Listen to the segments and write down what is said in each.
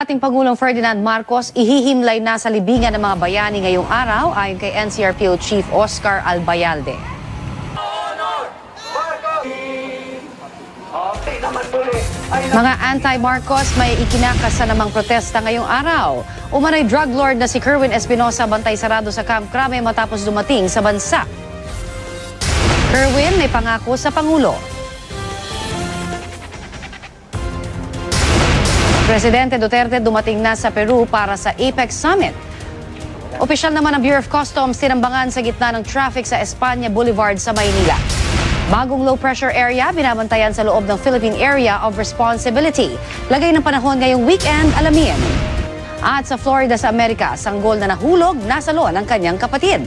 Ating Pangulong Ferdinand Marcos ihihimlay na sa libingan ng mga bayani ngayong araw ayon kay NCRPO Chief Oscar Albayalde. Mga anti-Marcos may ikinakasa namang protesta ngayong araw. Umano'y drug lord na si Kerwin Espinosa bantay sarado sa Camp Crame matapos dumating sa bansa. Kerwin may pangako sa Pangulo. Presidente Duterte dumating na sa Peru para sa APEC Summit. Opisyal naman ng Bureau of Customs tinambangan sa gitna ng traffic sa Espanya Boulevard sa Maynila. Bagong low pressure area binabantayan sa loob ng Philippine Area of Responsibility. Lagay ng panahon ngayong weekend, alamin. At sa Florida sa Amerika, sanggol na nahulog nasa loob ng kanyang kapatid.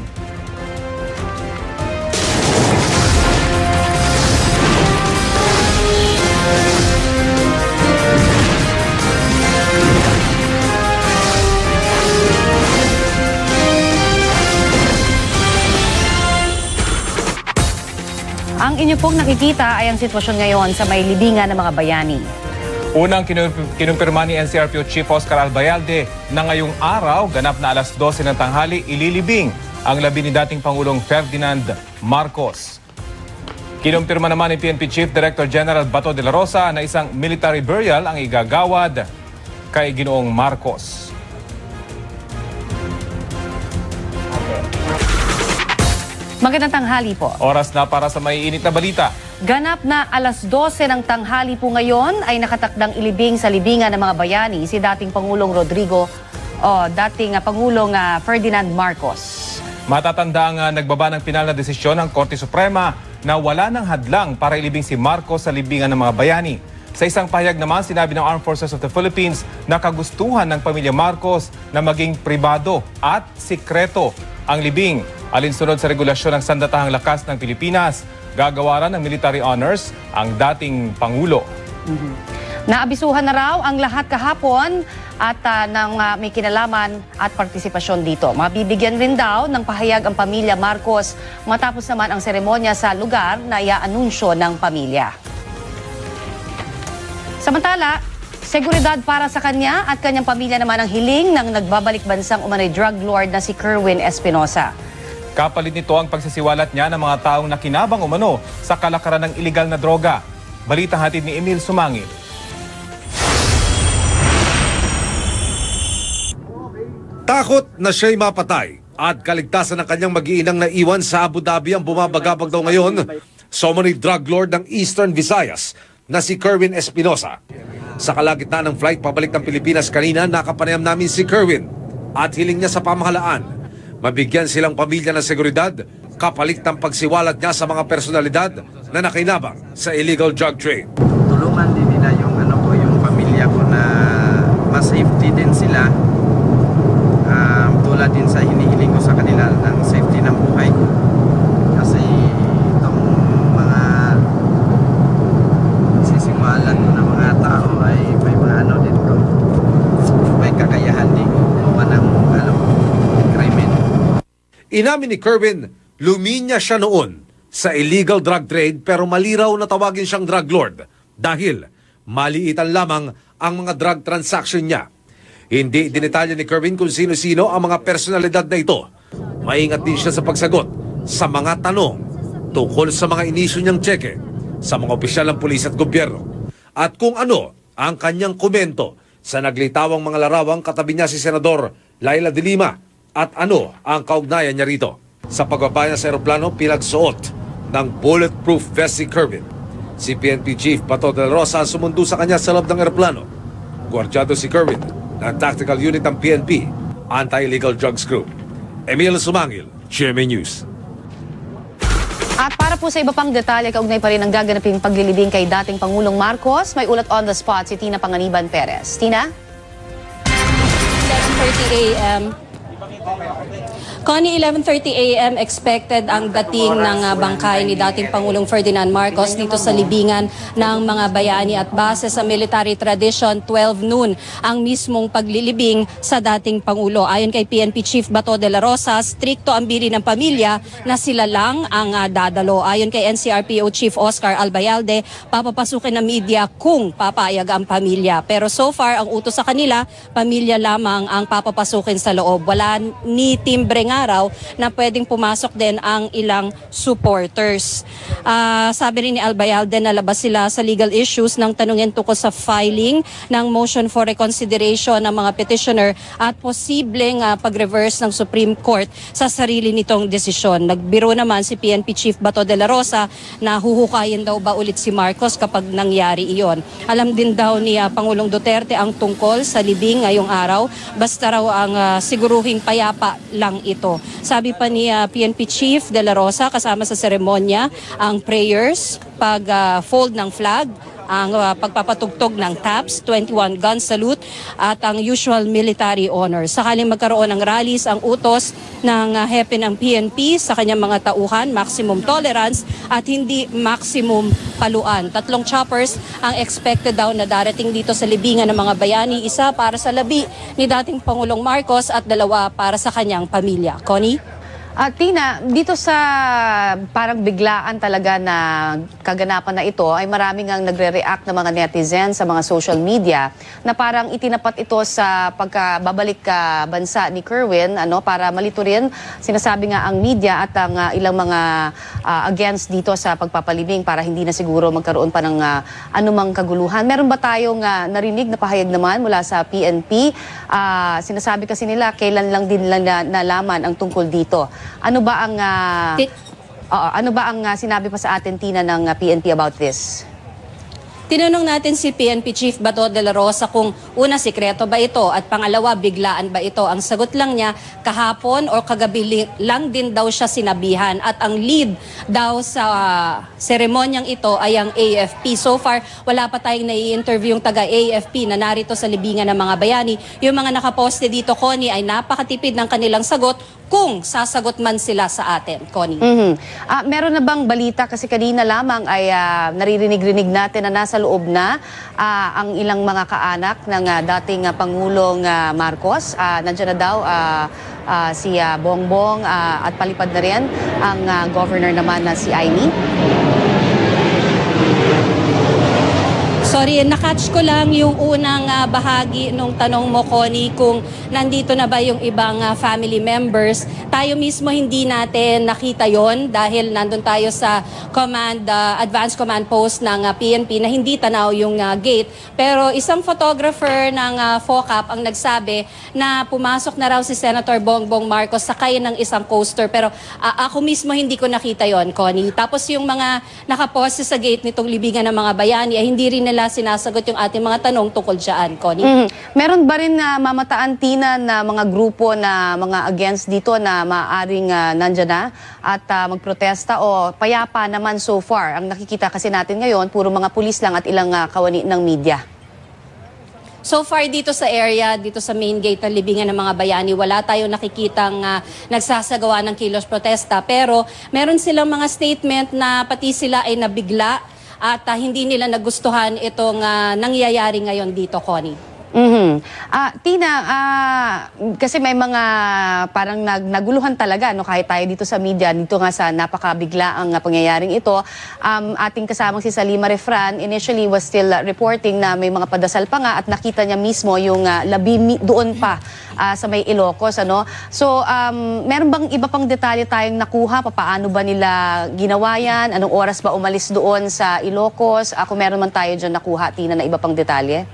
Ang inyo pong nakikita ay ang sitwasyon ngayon sa may libingan ng mga bayani. Unang kinumpirma ni NCRPO Chief Oscar Albayalde na ngayong araw, ganap na alas 12 ng tanghali, ililibing ang labi ni dating Pangulong Ferdinand Marcos. Kinumpirma naman ni PNP Chief Director General Bato de la Rosa na isang military burial ang igagawad kay Ginoong Marcos. Magandang tanghali po. Oras na para sa maiinit na balita. Ganap na alas 12 ng tanghali po ngayon ay nakatakdang ilibing sa libingan ng mga bayani si dating Pangulong Pangulong Ferdinand Marcos. Matatanda ang nagbaba ng pinal na desisyon ng Korte Suprema na wala ng hadlang para ilibing si Marcos sa libingan ng mga bayani. Sa isang pahayag naman, sinabi ng Armed Forces of the Philippines na kagustuhan ng pamilya Marcos na maging pribado at sikreto ang libing. Alinsunod sa regulasyon ng Sandatahang Lakas ng Pilipinas, gagawaran ng military honors ang dating Pangulo. Naabisuhan na raw ang lahat kahapon at may kinalaman at partisipasyon dito. Mabibigyan rin daw ng pahayag ang pamilya Marcos matapos naman ang seremonya sa lugar na iaanunsyo ng pamilya. Samantala, seguridad para sa kanya at kanyang pamilya naman ang hiling ng nagbabalik bansang umano'y drug lord na si Kerwin Espinosa. Kapalit nito ang pagsisiwalat niya ng mga taong nakinabang umano sa kalakaran ng iligal na droga. Balitang hatid ni Emil Sumangil. Takot na siya'y mapatay at kaligtasan ng kanyang mag-iinang naiwan sa Abu Dhabi ang bumabagabag daw ngayon sa umano'y drug lord ng Eastern Visayas na si Kerwin Espinosa. Sa kalagitnaan ng flight pabalik ng Pilipinas kanina, nakapanayam namin si Kerwin at hiling niya sa pamahalaan mabigyan silang pamilya ng seguridad kapalit ng pagsiwalat niya sa mga personalidad na nakinabang sa illegal drug trade. Tulungan din nila yung yung pamilya ko na mas safety din sila. Tulad din sa hinihiling ko sa kanila ng safety ng buhay ko. Kasi itong mga sisiwalat ng mga tao ay may mga din ko. May kakayahan din gumawa ng krimen. Inamin ni Kerwin, luminya siya noon sa illegal drug trade pero maliraw na tawagin siyang drug lord dahil maliitan lamang ang mga drug transaction niya. Hindi dinetalya ni Kerwin kung sino-sino ang mga personalidad na ito. Maingat din siya sa pagsagot sa mga tanong tungkol sa mga inisyo niyang tseke sa mga opisyal ng pulis at gobyerno at kung ano ang kanyang komento sa naglitawang mga larawang katabi niya si Senador Laila de Lima at ano ang kaugnayan niya rito. Sa pagbaba niya sa aeroplano, pinagsuot ng bulletproof vest si Kerwin. Si PNP Chief Bato de la Rosa sumundo sa kanya sa loob ng aeroplano. Gwardyado si Kerwin ng Tactical Unit ng PNP, Anti-Illegal Drugs Group. Emil Sumangil, GMA News. At para po sa iba pang detalye, kaugnay pa rin ang gaganaping paglilibing kay dating Pangulong Marcos, may ulat on the spot si Tina Panganiban Perez. Tina? 11:30 a.m. Connie, 11:30 a.m. expected ang dating ng bangkay ni dating Pangulong Ferdinand Marcos dito sa libingan ng mga bayani at base sa military tradition, 12 noon ang mismong paglilibing sa dating Pangulo. Ayon kay PNP Chief Bato de la Rosa, strikto ang bili ng pamilya na sila lang ang dadalo. Ayon kay NCRPO Chief Oscar Albayalde, papapasukin ng media kung papayag ang pamilya. Pero so far, ang utos sa kanila, pamilya lamang ang papapasukin sa loob. Wala ni timbreng araw na pwedeng pumasok din ang ilang supporters. Sabi rin ni Albayalde na labas sila sa legal issues ng tanungin tungkol sa filing ng motion for reconsideration ng mga petitioner at posibleng pag-reverse ng Supreme Court sa sarili nitong desisyon. Nagbiro naman si PNP Chief Bato de la Rosa na huhukayin daw ba ulit si Marcos kapag nangyari iyon. Alam din daw ni Pangulong Duterte ang tungkol sa libing ngayong araw, basta raw ang siguruhing payapa lang ito. Sabi pa ni PNP Chief de la Rosa, kasama sa seremonya ang prayers, pag-fold ng flag, ang pagpapatugtog ng taps, 21 gun salute at ang usual military honors. Sakaling magkaroon ng rallies, ang utos ng hepe ng PNP sa kanyang mga tauhan, maximum tolerance at hindi maximum paluan. 3 choppers ang expected daw na darating dito sa libingan ng mga bayani, isa para sa labi ni dating Pangulong Marcos at 2 para sa kanyang pamilya. Connie? Tina, dito sa parang biglaan talaga na kaganapan na ito ay maraming ang nagre-react na mga netizens sa mga social media na parang itinapat ito sa pagkababalik ka bansa ni Kerwin para malito rin. Sinasabi nga ang media at ang ilang mga against dito sa pagpapalibing para hindi na siguro magkaroon pa ng anumang kaguluhan. Meron ba tayong narinig na pahayag naman mula sa PNP? Sinasabi kasi nila kailan lang din nalaman ang tungkol dito. Ano ba ang sinabi pa sa atin, Tina, ng PNP about this? Tinanong natin si PNP Chief Bato de la Rosa kung una, sikreto ba ito at pangalawa, biglaan ba ito. Ang sagot lang niya, kahapon o kagabi lang din daw siya sinabihan at ang lead daw sa seremonyang ito ay ang AFP. So far, wala pa tayong nai-interview yung taga-AFP na narito sa libingan ng mga bayani. Yung mga nakaposte dito, Connie, ay napakatipid ng kanilang sagot kung sasagot man sila sa atin. Connie. Meron na bang balita, kasi kanina lamang ay naririnig-rinig natin na nasa loob na ang ilang mga kaanak ng dating Pangulong Marcos. Nandiyan na daw si Bongbong at palipad na rin ang governor naman na si Aimee. Sorry, nakatch ko lang yung unang bahagi nung tanong mo, Connie, kung nandito na ba yung ibang family members. Tayo mismo hindi natin nakita yon dahil nandun tayo sa advanced command post ng PNP na hindi tanaw yung gate. Pero isang photographer ng FOCAP ang nagsabi na pumasok na raw si Senator Bongbong Marcos sakay ng isang coaster. Pero ako mismo hindi ko nakita yon, Connie. Tapos yung mga nakaposte sa gate nitong libingan ng mga bayani ay hindi rin nila sinasagot yung ating mga tanong tungkol dyan, Connie. Meron ba rin mamataan, Tina, na mga grupo na mga against dito na maaaring nandyan na at magprotesta o payapa naman so far? Ang nakikita kasi natin ngayon, puro mga pulis lang at ilang kawani ng media. So far dito sa area, dito sa main gate ng libingan ng mga bayani, wala tayong nakikitang nagsasagawa ng kilos protesta. Pero meron silang mga statement na pati sila ay nabigla at hindi nila nagustuhan itong nangyayari ngayon dito, Connie. Tina, kasi may mga parang naguluhan talaga kahit tayo dito sa media, dito nga sa napakabigla ang pangyayaring ito. Ating kasamang si Salima Refran initially was still reporting na may mga padasal pa nga at nakita niya mismo yung labi doon pa sa may Ilocos. So, meron bang iba pang detalye tayong nakuha? Paano ba nila ginawa yan? Anong oras ba umalis doon sa Ilocos? Kung meron man tayo dyan nakuha, Tina, na iba pang detalye?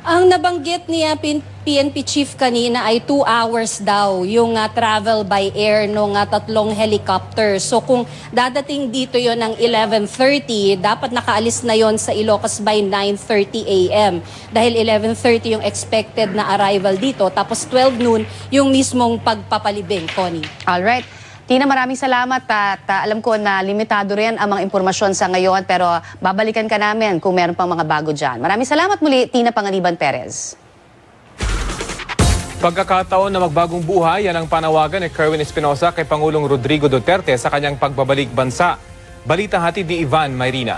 Ang nabanggit niya PNP Chief kanina ay 2 hours daw yung travel by air ng 3 helicopter. So kung dadating dito yon ng 11:30, dapat nakaalis na yon sa Ilocos by 9:30 a.m. Dahil 11:30 yung expected na arrival dito, tapos 12 noon yung mismong pagpapalibing, Connie. Alright. Tina, maraming salamat at alam ko na limitado rin ang mga impormasyon sa ngayon pero babalikan ka namin kung meron pang mga bago dyan. Maraming salamat muli, Tina Panganiban Perez. Pagkakataon na magbagong buhay, yan ang panawagan ni Kerwin Espinosa kay Pangulong Rodrigo Duterte sa kanyang pagbabalik bansa. Balita hatid ni Ivan Mayrina.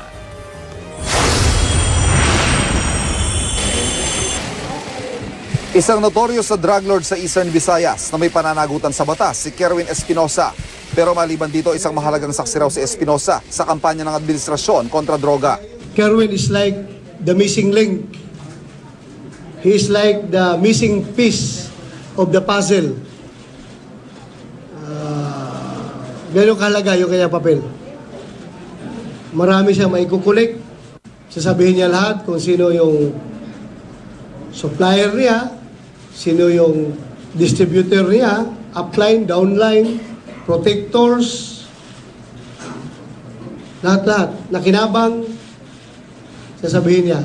Isang notorious sa drug lord sa Eastern Visayas na may pananagutan sa batas, si Kerwin Espinosa. Pero maliban dito, isang mahalagang saksi raw si Espinosa sa kampanya ng administrasyon kontra droga. Kerwin is like the missing link. He is like the missing piece of the puzzle. Ganun kahalaga yung kanya papel. Marami siya maikukulik. Sasabihin niya lahat kung sino yung supplier niya, sino yung distributor niya, upline, downline, protectors, lahat-lahat. Nakinabang, sasabihin niya.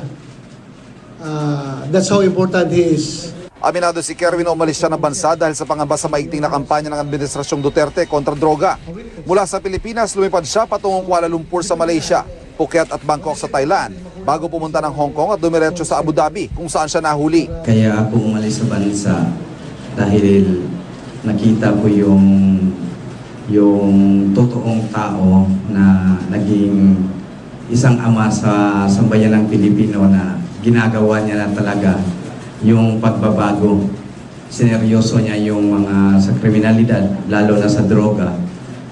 That's how important he is. Aminado si Kerwin na umalis siya ng bansa dahil sa pangamba sa maigting na kampanya ng Administrasyong Duterte kontra droga. Mula sa Pilipinas, lumipad siya patungong Kuala Lumpur sa Malaysia, Phuket at Bangkok sa Thailand, bago pumunta ng Hong Kong at dumiretso sa Abu Dhabi kung saan siya nahuli. Kaya ako umalis sa bansa dahil nakita ko yung totoong tao na naging isang ama sa sambayan ng Pilipino na ginagawa niya na talaga yung pagbabago. Sineryoso niya yung mga sa kriminalidad, lalo na sa droga.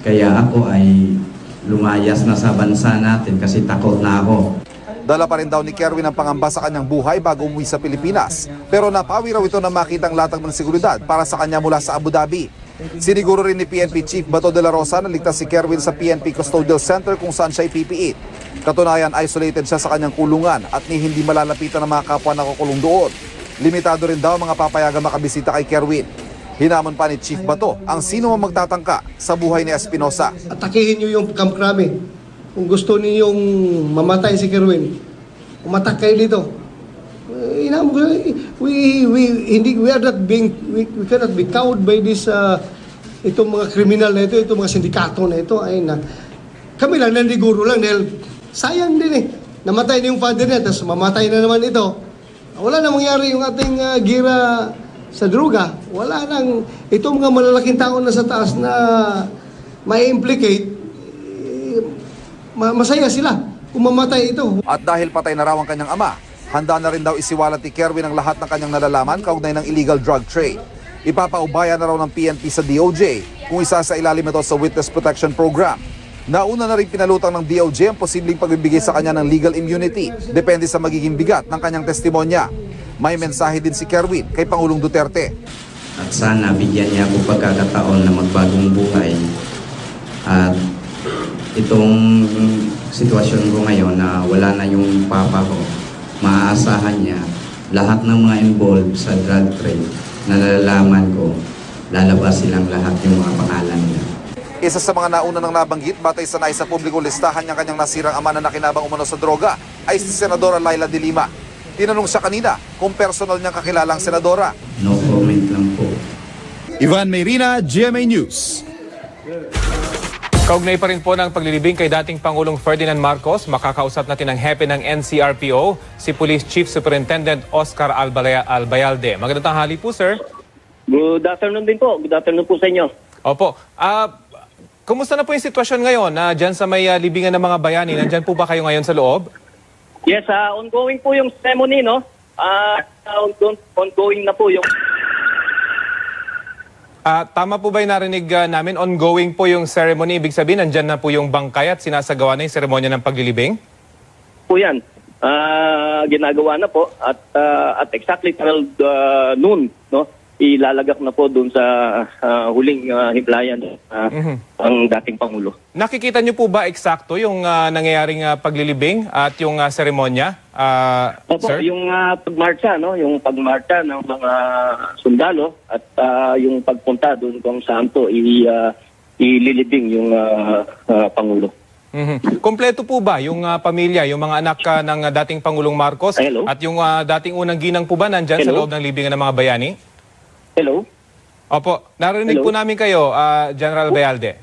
Kaya ako ay lumayas na sa bansa natin kasi takot na ako. Dala pa rin daw ni Kerwin ang pangamba sa kanyang buhay bago umuwi sa Pilipinas. Pero napawi raw ito na makitang latag ng seguridad para sa kanya mula sa Abu Dhabi. Siniguro rin ni PNP Chief Bato de la Rosa na ligtas si Kerwin sa PNP Custodial Center kung saan siya ipipiit. Katunayan, isolated siya sa kanyang kulungan at ni hindi malalapitan ng mga kapwa na kukulong doon. Limitado rin daw mga papayagan makabisita kay Kerwin. Hinamon pa ni Chief Bato ang sino man magtatangka sa buhay ni Espinosa. Atakihin niyo yung Camp Crame. Kung gusto ninyong mamatay si Kerwin, umatak kayo dito. We cannot be cowed by this itong mga kriminal na ito, itong mga sindikato na ito. Kami lang nandiguro lang dahil sayang din eh. Namatay na yung father niya, tapos mamatay na naman ito. Wala na mangyari yung ating gira sa droga. Wala nang, itong mga malalaking tao na sa taas na may implicate, masaya sila kung mamatay ito. At dahil patay na raw ang kanyang ama, handa na rin daw isiwalat ni Kerwin ang lahat ng kanyang nalalaman kaugnay ng illegal drug trade. Ipapaubaya na raw ng PNP sa DOJ kung isa sa ilalim ito sa Witness Protection Program. Nauna na rin pinalutang ng DOJ ang posibleng pagbibigay sa kanya ng legal immunity, depende sa magiging bigat ng kanyang testimonya. May mensahe din si Kerwin kay Pangulong Duterte. At sana bigyan niya ako pagkakataon na magbagong buhay. At itong sitwasyon ko ngayon na wala na yung papa ko, maaasahan niya lahat ng mga involved sa drug trade na nalalaman ko, lalabas silang lahat yung mga pangalan niya. Isa sa mga nauna ng nabanggit batay sa naisa publikong listahan niyang kanyang nasirang ama na nakinabang umano sa droga ay si Senadora Laila de Lima. Tinanong siya kanina kung personal niyang kakilalang senadora. No comment lang po. Ivan Mayrina, GMA News. Kaugnay pa rin po ng paglilibing kay dating Pangulong Ferdinand Marcos, makakausap natin ang hepe ng NCRPO, si Police Chief Superintendent Oscar Albayalde. Magandang tanghali po, sir. Good afternoon din po. Good afternoon po sa inyo. Opo. Kumusta na po yung sitwasyon ngayon dyan sa may libingan ng mga bayani? Nandyan po ba kayo ngayon sa loob? Yes, ongoing po yung ceremony, no? Ongoing na po yung... Tama po ba yung narinig namin? Ongoing po yung ceremony. Ibig sabihin, nandyan na po yung bangkay at sinasagawa na yung seremonya ng paglilibing? Po yan. Ginagawa na po at exactly 12 noon, no? Ilalagak na po doon sa huling himlayan ang dating Pangulo. Nakikita niyo po ba eksakto yung nangyayaring paglilibing at yung seremonya, Opo, sir? yung pagmarcha, no? Yung pagmarcha ng mga sundalo at yung pagpunta doon kung saan to ililibing yung Pangulo. Kompleto po ba yung pamilya, yung mga anak ng dating Pangulong Marcos at yung dating unang ginang po ba nandyan sa loob ng libingan ng mga bayani? Hello? Opo, narinig po namin kayo, General Albayalde.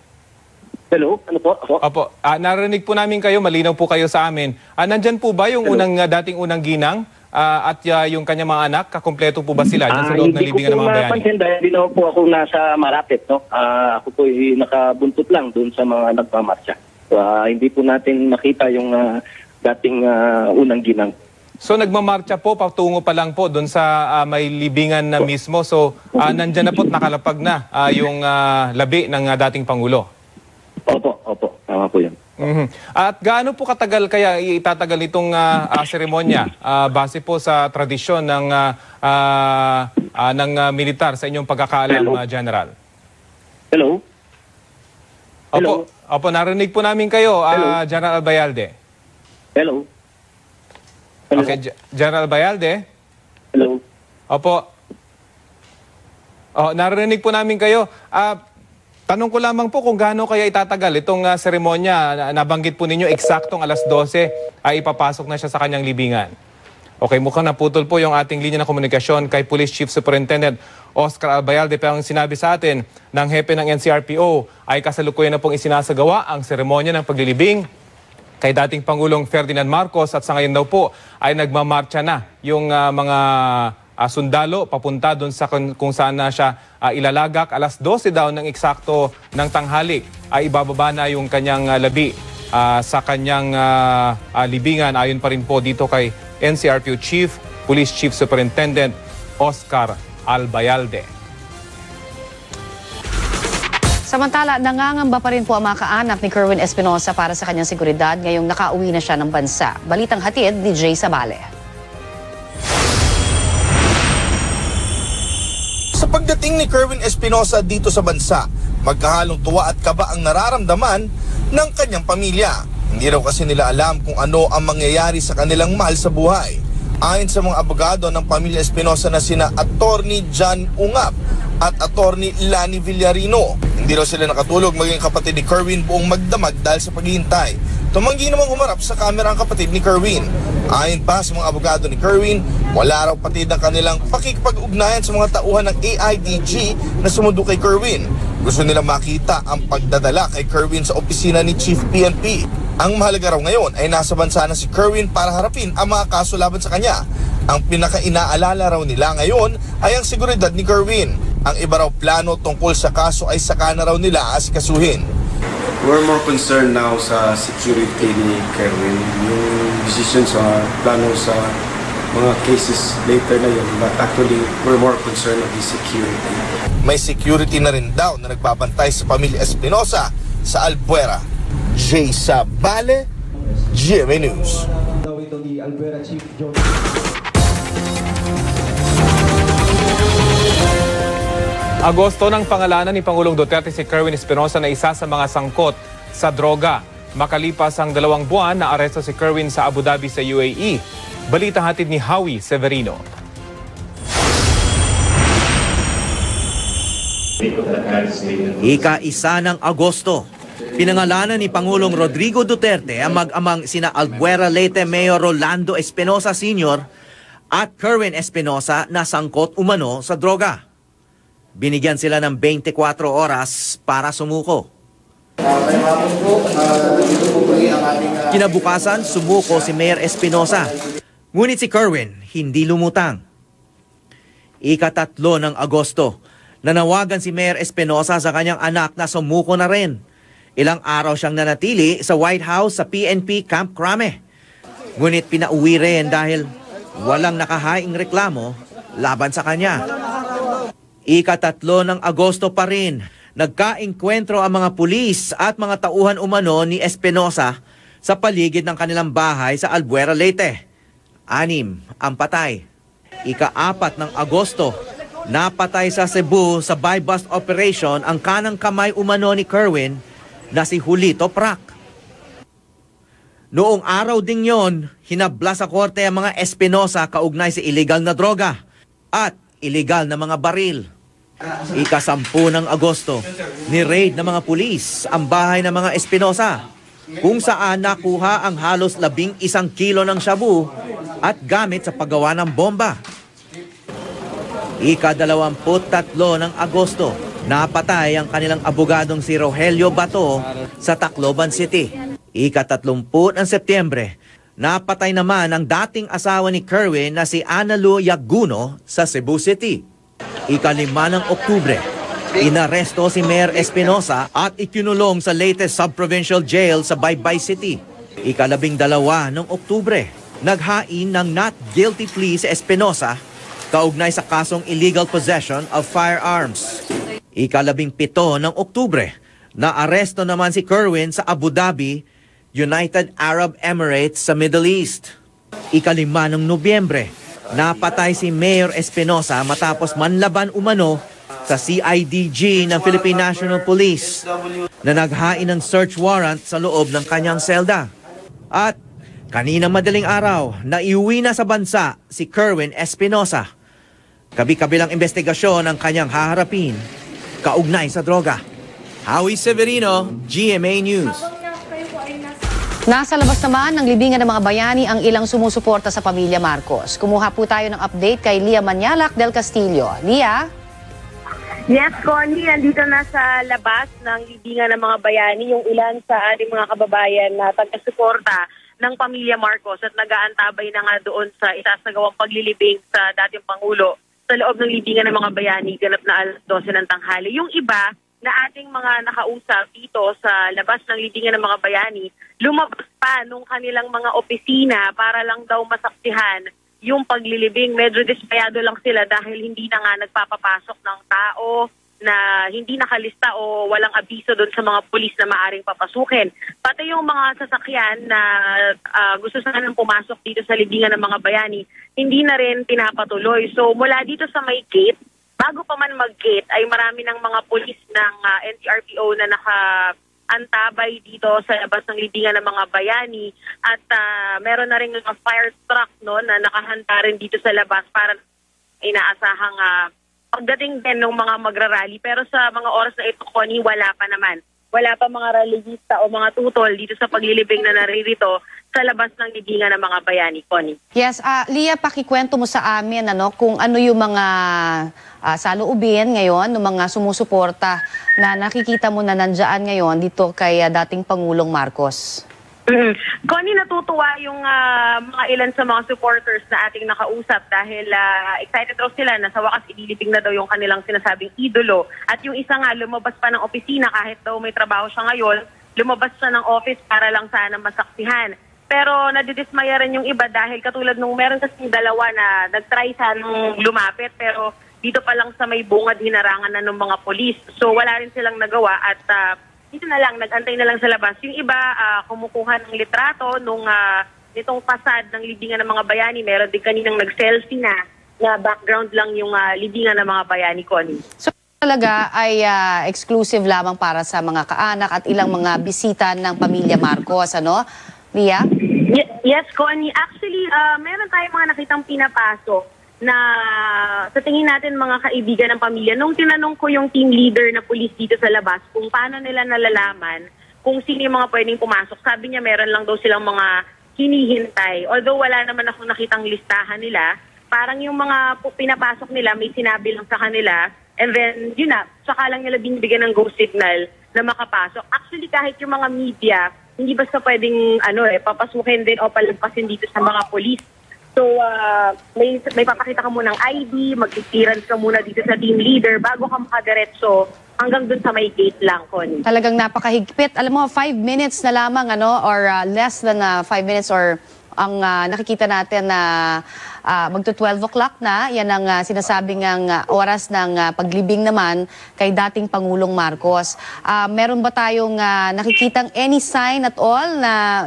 Hello? Ano po? Ako? Opo, narinig po namin kayo, malinaw po kayo sa amin. Nandyan po ba yung dating unang ginang yung kanyang mga anak, kakumpleto po ba sila dyan sa loob ng libingan ng mga bayani? Hindi ko po napansin dahil hindi naman po ako nasa malapit. No? Ako po nakabuntot lang doon sa mga nagmamarcha. So, hindi po natin makita yung dating unang ginang. So nagmamarcha po, patungo pa lang po doon sa may libingan na mismo. So nandyan na po, nakalapag na yung labi ng dating Pangulo. Opo. Tama po yan. At gaano po katagal kaya itatagal itong seremonya base po sa tradisyon ng militar sa inyong pagkakaalam, General? Hello? Opo, narinig po namin kayo, General Albayalde. Hello? Okay, General Albayalde? Hello? Opo. Narinig po namin kayo. Tanong ko lamang po kung gaano kaya itatagal itong seremonya. Nabanggit po ninyo eksaktong alas 12 ay ipapasok na siya sa kanyang libingan. Okay, mukhang naputol po yung ating linya ng komunikasyon kay Police Chief Superintendent Oscar Albayalde. Pero ang sinabi sa atin ng hepe ng NCRPO ay kasalukuyan na pong isinasagawa ang seremonya ng paglilibing kay dating Pangulong Ferdinand Marcos at sa ngayon daw po ay nagmamarcha na yung mga sundalo papunta doon sa kung saan na siya ilalagak. Alas 12 daw ng eksakto ng tanghali ay ibababa na yung kanyang labi sa kanyang libingan. Ayon pa rin po dito kay NCRPO Chief, Police Chief Superintendent Oscar Albayalde. Samantala, nangangamba pa rin po ang mga kaanak ni Kerwin Espinosa para sa kanyang seguridad ngayong nakauwi na siya ng bansa. Balitang hatid ni Jay Sabale. Sa pagdating ni Kerwin Espinosa dito sa bansa, magkahalong tuwa at kaba ang nararamdaman ng kanyang pamilya. Hindi raw kasi nila alam kung ano ang mangyayari sa kanilang mahal sa buhay. Ayon sa mga abogado ng pamilya Espinosa na sina Attorney John Ungap at Attorney Lani Villarino, hindi raw sila nakatulog maging kapatid ni Kerwin buong magdamag dahil sa paghihintay. Tumanggi namang humarap sa kamera ang kapatid ni Kerwin. Ayon pa sa mga abogado ni Kerwin, wala raw patid ang kanilang pakikipag-ugnayan sa mga tauhan ng AIDG na sumundo kay Kerwin. Gusto nila makita ang pagdadala kay Kerwin sa opisina ni Chief PNP. Ang mahalaga raw ngayon ay nasa bansa na si Kerwin para harapin ang mga kaso laban sa kanya. Ang pinaka-inaalala raw nila ngayon ay ang seguridad ni Kerwin. Ang iba raw plano tungkol sa kaso ay saka na raw nila asikasuhin. We're more concerned now sa security ni Kerwin. Yung decision sa plano sa mga cases later na yun. But actually, we're more concerned of the security. May security na rin daw na nagbabantay sa pamilya Espinosa sa Albuera. Jay Sabale, GMA News. Agosto ng pangalanan ni Pangulong Duterte si Kerwin Espinosa na isa sa mga sangkot sa droga. Makalipas ang 2 buwan na aresto si Kerwin sa Abu Dhabi sa UAE. Balita hatid ni Howie Severino. Ika-1 ng Agosto, pinangalanan ni Pangulong Rodrigo Duterte ang mag-amang sina Albuera Leyte Mayor Rolando Espinosa Sr. at Kerwin Espinosa na sangkot umano sa droga. Binigyan sila ng 24 oras para sumuko. Kinabukasan, sumuko si Mayor Espinosa. Ngunit si Kerwin hindi lumutang. Ika-3 ng Agosto, nanawagan si Mayor Espinosa sa kanyang anak na sumuko na rin. Ilang araw siyang nanatili sa White House sa PNP Camp Crame. Ngunit pinauwi rin dahil walang nakahaing reklamo laban sa kanya. Ika-3 ng Agosto pa rin, nagkaengkwentro ang mga pulis at mga tauhan umano ni Espinosa sa paligid ng kanilang bahay sa Albuera Leyte. 6 ang patay. Ika-4 ng Agosto, napatay sa Cebu sa buy-bust operation ang kanang kamay umano ni Kerwin na si Julito Prac. Noong araw ding yon, hinabla sa korte ang mga Espinosa kaugnay sa illegal na droga at illegal na mga baril. Ika-10 ng Agosto, ni-raid ng mga pulis ang bahay ng mga Espinosa, kung saan nakuha ang halos 11 kilo ng shabu at gamit sa paggawa ng bomba. Ika-23 ng Agosto, napatay ang kanilang abogadong si Rogelio Bato sa Tacloban City. Ika-30 ng Setyembre, napatay naman ang dating asawa ni Kerwin na si Analu Yaguno sa Cebu City. Ika-5 ng Oktubre, inaresto si Mayor Espinosa at ikinulong sa latest sub-provincial jail sa Baybay City. Ika-12 ng Oktubre, naghain ng not guilty plea si Espinosa kaugnay sa kasong illegal possession of firearms. Ika-17 ng Oktubre, naaresto naman si Kerwin sa Abu Dhabi, United Arab Emirates sa Middle East. Ika-5 ng Nobyembre, napatay si Mayor Espinosa matapos manlaban umano sa CIDG ng Philippine National Police na naghain ng search warrant sa loob ng kanyang selda. At kaninang madaling araw, naiuwi na sa bansa si Kerwin Espinosa. Kabi-kabilang investigasyon ang kanyang haharapin kaugnay sa droga. Howie Severino, GMA News. Nasa labas naman ng libingan ng mga bayani ang ilang sumusuporta sa pamilya Marcos. Kumuha po tayo ng update kay Lia Manialac del Castillo. Lia? Yes, Connie, nandito na sa labas ng libingan ng mga bayani yung ilan sa ating mga kababayan na taga-suporta ng pamilya Marcos at nag-aantabay na nga doon sa isasagawang paglilibing sa dating Pangulo sa loob ng libingan ng mga bayani ganap na alas 12 ng tanghali. Yung iba na ating mga nakausap dito sa labas ng libingan ng mga bayani, lumabas pa nung kanilang mga opisina para lang daw masaksihan yung paglilibing. Medyo dispayado lang sila dahil hindi na nga nagpapapasok ng tao na hindi nakalista o walang abiso doon sa mga pulis na maaring papasukin. Pati yung mga sasakyan na gusto sanang pumasok dito sa libingan ng mga bayani, hindi na rin pinapatuloy. So mula dito sa may gate, bago pa man mag-gate, ay marami ng mga pulis ng NCRPO na nakaantabay dito sa labas ng libingan ng mga bayani at meron na rin mga fire truck no, na nakahanda rin dito sa labas para inaasahang pagdating din ng mga magrarally. Pero sa mga oras na ito, Connie, wala pa naman. Wala pa mga rallyista o mga tutol dito sa paglilibing na naririto sa labas ng libingan ng mga bayani, Connie. Yes, Lia, pakikwento mo sa amin kung ano yung mga saloobin ngayon ng mga sumusuporta na nakikita mo na nandiyan ngayon dito kay dating Pangulong Marcos. Connie, natutuwa yung mga ilan sa mga supporters na ating nakausap dahil excited daw sila na sa wakas ililibing na daw yung kanilang sinasabing idolo. At yung isa nga, lumabas pa ng opisina kahit daw may trabaho siya ngayon, lumabas siya ng office para lang sana masaksihan. Pero nadidismaya rin yung iba dahil katulad nung meron kasing dalawa na nag-try sanang lumapit pero dito pa lang sa may bungad hinarangan na ng mga polis. So wala rin silang nagawa at dito na lang, nag-antay na lang sa labas. Yung iba, kumukuha ng litrato nitong fasad ng libingan ng mga bayani. Meron din kaninang nag-selfie na background lang yung libingan ng mga bayani, Connie. So talaga ay exclusive lamang para sa mga kaanak at ilang mga bisita ng pamilya Marcos, ano? Lia? Yes, Connie. Actually, meron tayong mga nakitang pinapasok na sa tingin natin mga kaibigan ng pamilya. Nung tinanong ko yung team leader na pulis dito sa labas kung paano nila nalalaman kung sino yung mga pwedeng pumasok, sabi niya meron lang daw silang mga hinihintay. Although wala naman akong nakitang listahan nila, parang yung mga pinapasok nila may sinabi lang sa kanila and then yun na, saka lang nila binibigyan ng go signal na makapasok. Actually kahit yung mga media, hindi basta pwedeng papasukin din o palagpasin dito sa mga polis. So, may papakita ka munang ID, mag-clearance ka muna dito sa team leader bago ka makadiretso hanggang dun sa may gate lang, Connie. Talagang napakahigpit. Alam mo, 5 minutes na lamang, or less than 5 minutes or ang nakikita natin na magto-12 o'clock na. Yan ang sinasabing ang oras ng paglibing naman kay dating Pangulong Marcos. Meron ba tayong nakikitang any sign at all na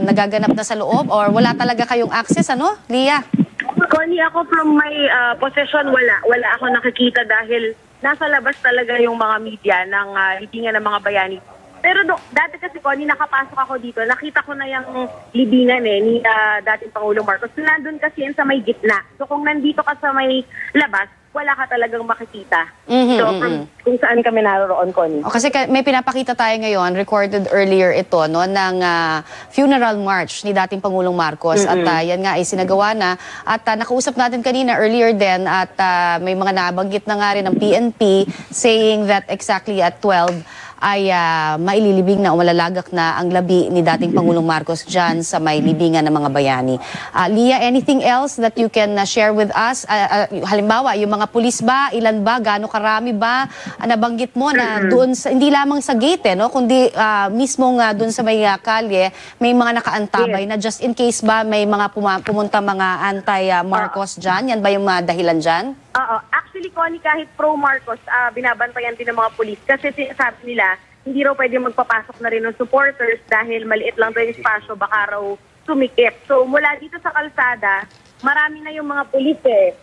nagaganap na sa loob or wala talaga kayong access, Lia? Connie, ako from my possession, wala ako nakikita dahil nasa labas talaga yung mga media ng libingan ng mga bayani. Pero dati kasi, Connie, nakapasok ako dito, nakita ko na yung libingan ni dating Pangulong Marcos. Nandun kasi yan sa may gitna. So kung nandito ka sa may labas, wala ka talagang makikita. So kung saan kami naroon, Connie. Kasi may pinapakita tayo ngayon, recorded earlier ito, ng funeral march ni dating Pangulong Marcos. At yan nga ay sinagawa na. At nakausap natin kanina earlier din at may mga nabanggit na nga rin ng PNP saying that exactly at 12, ay maililibing na o malalagak na ang labi ni dating Pangulong Marcos dyan sa may libingan ng mga bayani. Leah, anything else that you can share with us? Halimbawa, yung mga pulis ba, ilan ba, gaano karami ba? Nabanggit mo na doon, hindi lamang sa gate, no? Kundi mismo nga doon sa may kalye, may mga nakaantabay na just in case ba may mga pumunta mga anti-Marcos dyan? Yan ba yung dahilan dyan? Oo. Actually, Connie, kahit pro-Marcos, binabantayan din ng mga polis. Kasi sinasabi nila, hindi raw pwede magpapasok na rin ng supporters dahil maliit lang daw yung espasyo, baka raw sumikip. So, mula dito sa kalsada, marami na yung mga polis eh.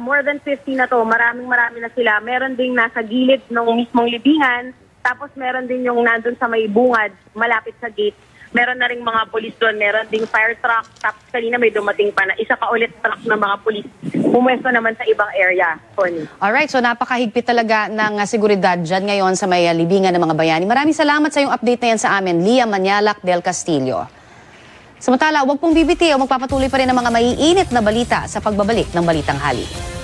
More than 50 na to. Marami na sila. Meron ding nasa gilid ng mismong libingan. Tapos meron din yung nandun sa may bungad, malapit sa gate. Meron na ring mga polis doon, meron ding fire truck, tapos kanina may dumating pa na isa pa ulit truck ng mga polis. Pumwesto naman sa ibang area, Connie. Alright, so napakahigpit talaga ng seguridad dyan ngayon sa may libingan ng mga bayani. Maraming salamat sa yung update na yan sa amin, Leah Manyalak del Castillo. Samantala, huwag pong bibiti o magpapatuloy pa rin ang mga maiinit na balita sa pagbabalik ng Balitang Hali.